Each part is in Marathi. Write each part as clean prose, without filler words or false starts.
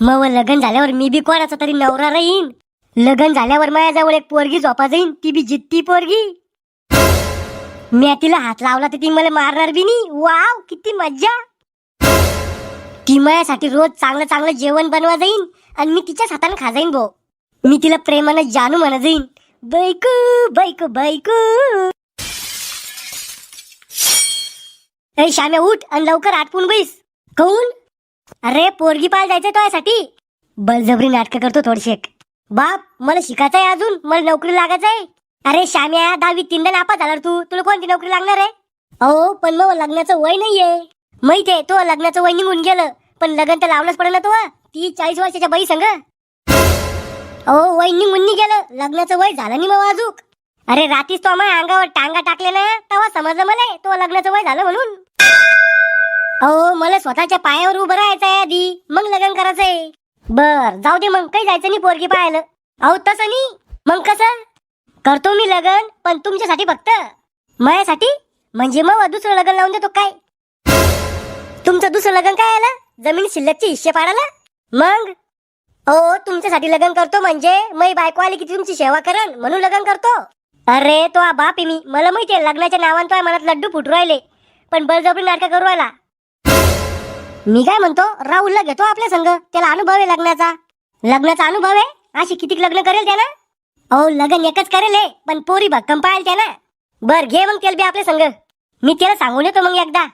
मग लग्न झाल्यावर मी बी कोणाचा तरी नवरा राहीन. लग्न झाल्यावर माझ्याजवळ एक पोरगी झोपा जाईन, ती बी जित्ती पोरगी. मी तिला हात लावला तर ती मला मारणार बी नाही. वाव किती मज्जा. ती माझ्यासाठी रोज चांगलं चांगलं जेवण बनवा जाईन आणि मी तिच्याच हाताने खा जाईन भाऊ. मी तिला प्रेमानं जानू म्हणा जाईन. बैकू बैकू बैकू. ए श्याम्या उठ आणि लवकर आटपून बैस. काऊन? अरे पोरगी पाळ जायचंय तुझ्यासाठी. बळजबरी नाटक करतो थोडीशी. बाप मला शिकायचं आहे, अजून मला नोकरी लागायचं आहे. अरे श्याम्या 10वी 3दा नापास झाला तुला कोणती नोकरी लागणार आहे? अहो पण मग लग्नाचं वय नाहीये. माहितीये तो लग्नाचं वय निघून गेलं, पण लग्न तर लावलंच पडेल ना तो. ती 40 वर्षाच्या बाई संग. अहो वय निघून गेलं, लग्नाचं वय झालं नाही मग अजूक. अरे रात्रीच तो माझ्या अंगावर टांगा टाकले ना, तेव्हा समजलं मला तो लग्नाचं वय झालं म्हणून. अहो मला स्वतःच्या पायावर उभं राहायचं आहे आधी, मग लग्न करायचंय. बर जाऊ दे मग, काही जायचं नाही पोरगी पाहायला. अहो तसं नाही, मग कसं करतो मी लग्न, पण तुमच्यासाठी फक्त. माझ्यासाठी म्हणजे मग दुसरं लग्न लावून देतो काय? तुमचं दुसरं लग्न काय आलं? जमीन शिल्लकचे हिस्से पाडायला? मग अहो तुमच्यासाठी लग्न करतो म्हणजे मै बायको आली की तुमची सेवा करन म्हणून लग्न करतो. अरे तो बाप आहे मी, मला माहितीये लग्नाच्या नावानं तो मनात लड्डू फुटू राहिले, पण बळजबरी नाटक करू राहिला. मी काय म्हणतो, राहुलला घेतो आपल्या संग, त्याला अनुभव आहे लग्नाचा. लग्नाचा अनुभव आहे, अशी किती लग्न करेल त्याला. अहो लग्न एकच करेल आहे, पण पोरी भक्कम पाळेल त्याला. बर घे मग त्याला बी आपल्या संग. मी त्याला सांगून येतो मग एकदा.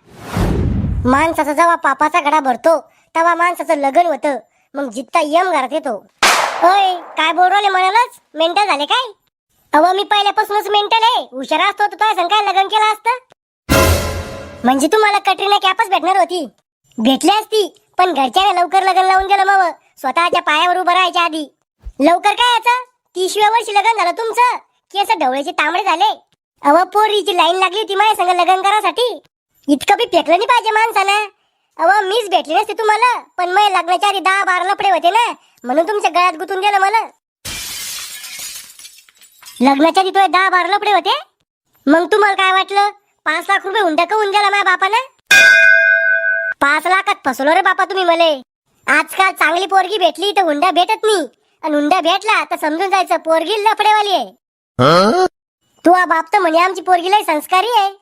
माणसाचा जेव्हा पापाचा घडा भरतो तेव्हा माणसाचं लग्न होतं, मग जित्ता यम घरात येतो. होय काय बोल राहिले म्हणालच, मेंटल झाले काय? अहो मी पहिल्यापासूनच मेंटल आहे, हुशार असतो तर तुझ्या संग काय लग्न केलं असतं. म्हणजे तुम्हाला कटरीना कॅपच भेटणार होती. भेटली असती, पण घरच्याने लवकर लग्न लावून गेलं मग, स्वतःच्या पायावर उभं राहायच्या आधी. लवकर काय याचं, 30व्या वर्षी लग्न झालं तुमचं, केस ढवळेचे तांबडे झाले. अहो पोरीची लाईन लागली होती माझ्या संग लग्न करासाठी. इतकं बी फेकलं नाही पाहिजे माणसानं. अहो मीच भेटली नसते तुम्हाला, पण मग लग्नाच्या आधी 10-12 लफडे होते ना, म्हणून तुमच्या गळ्यात गुंतून गेलं मला. लग्नाच्या आधी तो 10-12 लफडे होते. मग तुम्हाला काय वाटलं 5 लाख रुपये हुंडा करून गेला माझ्या बापानं? 5 लाखात फसवलो रे बापा तुम्ही मले. आजकाल चांगली पोरगी भेटली तर हुंडा भेटत नाही, आणि हुंडा भेटला तर समजून जायचं पोरगी लफडेवाली आहे. तू बाप तर म्हणे आमची पोरगी लय संस्कारी आहे.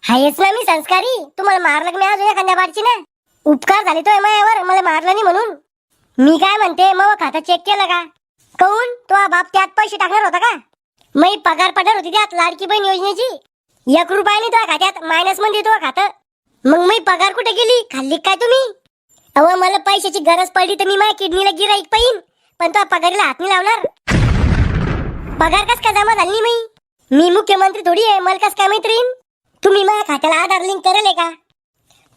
हायच ना मी संस्कारी, तुम्हाला मारलं मी अजून एखाद्या बारची ना. उपकार झाले तो मायावर, मला मारलं नाही म्हणून. मी काय म्हणते, मग खाता चेक केलं का? काऊन तो बाप त्यात पैसे टाकणार होता का? मी पगार पडणार होती त्यात लाडकी बहीण योजनेची. 1 रुपया नाही तो खात्यात, मायनस मध्ये तो खातं. मग मी पगार कुठे गेली, खाल्ली काय तुम्ही? अहो मला पैशाची गरज पडली तर मी माझ्या किडनीला गिराईक पाहिन, पण तो पगारीला हात नाही लावणार. पगार कस काय जमा झाली नाही? मी मुख्यमंत्री थोडी आहे, मला कस काय मैत्रीण? तुम्ही माझ्या खात्याला आधार लिंक करेल का?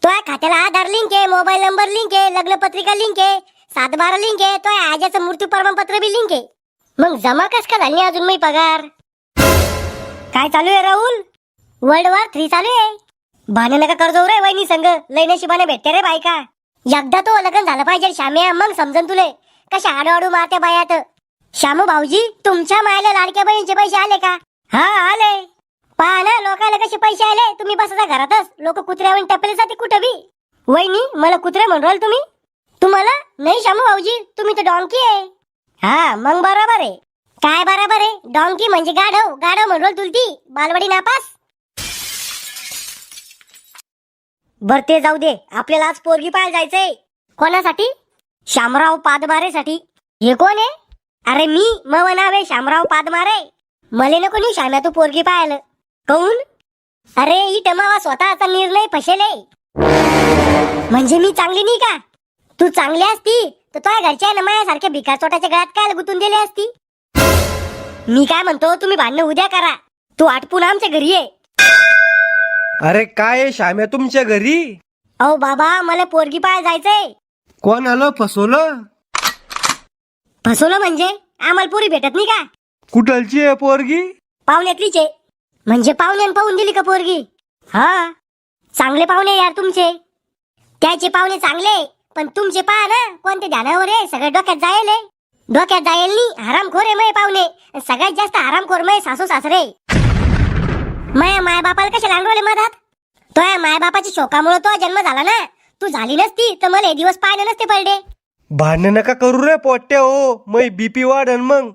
तो खात्याला आधार लिंक आहे, मोबाईल नंबर लिंक आहे, लग्नपत्रिका लिंक आहे, 7-12 लिंक आहे, तो आजाचं मृत्यू प्रमाणपत्र बी लिंक आहे. मग जमा कस का झाली अजून मी पगार? काय चालू आहे राहुल? वर्ल्ड वॉर 3 चालू आहे. भाने नका कर्ज रे वहिनी संग, लय नशिबाने भेटते रे बायका. एकदा तो लग्न झालं पाहिजे श्याम्या, मग समजन तुले कशा आडू मारत्या बायात. श्यामू भाऊजी तुमच्या मायला लाडक्या बहिणीचे पैसे आले का? हा आले. पहा ना लोकांना कसे पैसे आले, तुम्ही बसता घरातच, लोक कुत्र्यावर टपले जाते कुठं बी. वहिनी मला कुत्रे म्हणून राहिले तुम्ही? तुम्हाला नाही श्यामू भाऊजी, तुम्ही तर डॉंकी आहे. हा मग बरोबर आहे. काय बरोबर आहे? डॉंकी म्हणजे गाढव, गाढव म्हणून तुलती बालवाडी नापास. बर ते जाऊ दे, आपल्याला आज पोरगी पाहायला जायचंय. कोणासाठी? शामराव पादमारेसाठी. हे कोण आहे? अरे मी, मग नाव आहे शामराव पादमारे. मले नको नाही श्याम्या तू पोरगी पाहायला. काऊन? अरे ही टमावा स्वतःचा निर्णय फसेले. म्हणजे मी चांगली नाही का? तू चांगली असती तर तुझ्या घरच्या ना माझ्यासारख्या भिकार चोटाच्या गळ्यात काय गुंतून दिली असती. मी काय म्हणतो, तुम्ही भांडणं उद्या करा, तू आटपून आमच्या घरी ये. अरे काय श्याम्या तुमच्या घरी? अहो बाबा मला पोरगी पाहायला जायचंय. कोण आलं फसवलं? फसवलं म्हणजे आम्हाला पोरी भेटत नाही का? कुठलची आहे पोरगी? पाहुण्यातलीच आहे. म्हणजे पाहुण्यानं पाहून दिली का पोरगी? हा चांगले पाहुणे यार तुमचे. त्याचे पाहुणे चांगले, पण तुमचे पहा ना कोणते ध्यानावर आहे, सगळं डोक्यात जायल आहे. डोक्यात जायल नाही, हरामखोर आहे मय पाहुणे. सगळ्यात जास्त हरामखोर मय सासू सासरे. माया माय बापाला कशा लागले मधात? तो या माय बापाच्या शोकामुळे तो जन्म झाला ना. तू झाली नसती तर मला हे दिवस पाहिजे नसते पडले. भांडण नका करू रे पोट्या हो मै बीपी वाढन मग